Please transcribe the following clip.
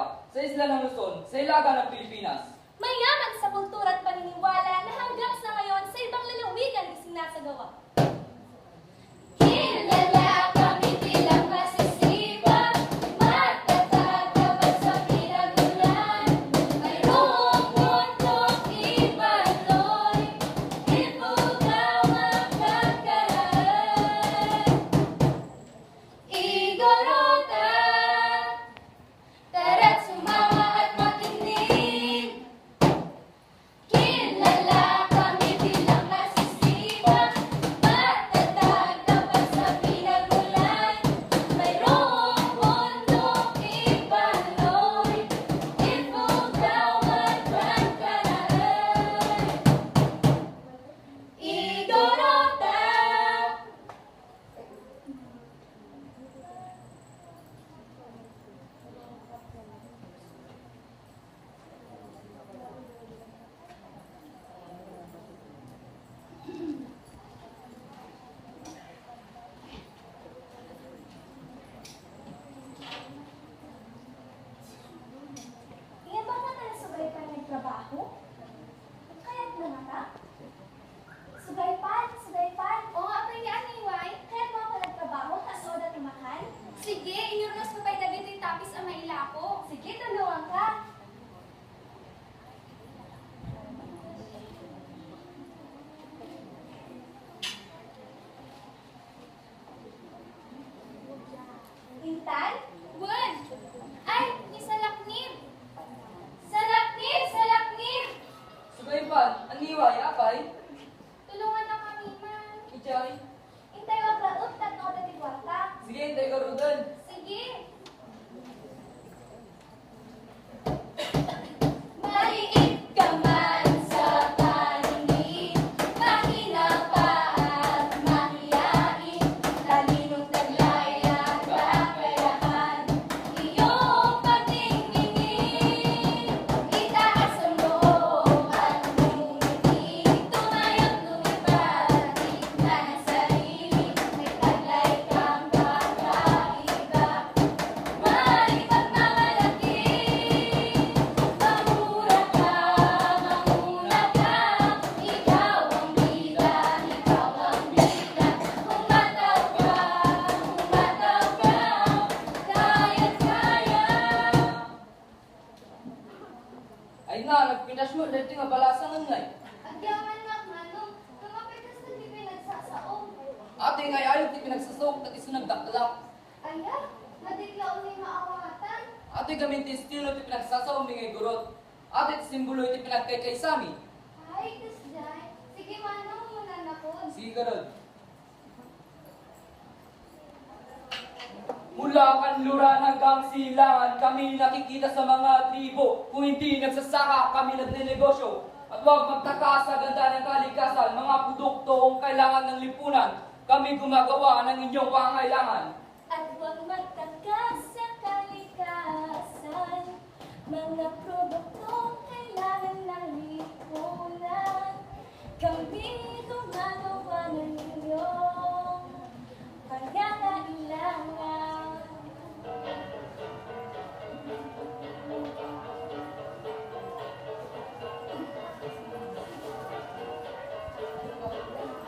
Bisaya, sa isla ng Luzon, sa ilaga ng Pilipinas. Mayaman sa kultura at paniniwala na hanggang sa ngayon sa ibang lalawigan isinasagawa. Kilala kami bilang masisipag, matatag kapag sa pinagulan. Mayroong mundong ibaloy, ibugaw ang kagkaraan. Igorota, tara't sumawa at makinig. Kilala kami bilang masisipag, matatag kapag sa pinagulan. Mayroong mundong ibaloy, ibugaw at pagkaraan. Igorota. Ngayon ba ka na sugay pa nagtrabaho? Kaya't na nga ka? Sugay pan. Oo nga pa niya ang iway. Kaya't mo ako nagtrabaho, kasood at tumakan? Sige, inurnos mo pa'y nagitay tapis ang maila ko. Sige, tulungan ka. Intan? Wood! Ay, ni Salaknib! Salaknib! Sugaypan, aniwa, yapay, Tulungan na kami, man. ichay. Intay wag raot, tatno ka tigwarta. Sige, hintay ka rudan. Sige. Maliit ka man sa paningin, mahina pa at mahiyain, talinong taglay at kakayahan, iyong pagtingin, itaas ang loob at ngumiti, tumayot lumipad, tignan ang sarili, may taglay kang kakaiba. May pagmamalaki, mamura ka, ikaw ang bida, humataw ka, kaya't kaya. Ay na, nagpinas mo, dito nga balasang ngay. Agyaman na, manong, kamapit ka sa di pinagsasaong. Ate ngay ayaw, ti pinagsasok, at isunagdaklak. Aya, madikla ulit maawatan. Ate gamin ti estilo, ti pinagsasaw, mingay gurot. Ate ti simbolo, ti pinagkay-kaysami. Ay, kusday. Sige, manong, muna na po. Sige ka ron. Mula kanluran hanggang silangan, kami nakikita sa mga tribo. Kung hindi nagsasaka, kami nagnenegosyo. At huwag magtaka sa ganda ng kalikasan, mga produktong kailangan ng lipunan. Kami gumagawa ng inyong pangailangan. At huwag magtaka sa kalikasan, mga produktong kailangan ng lipunan. Kami gumagawa ng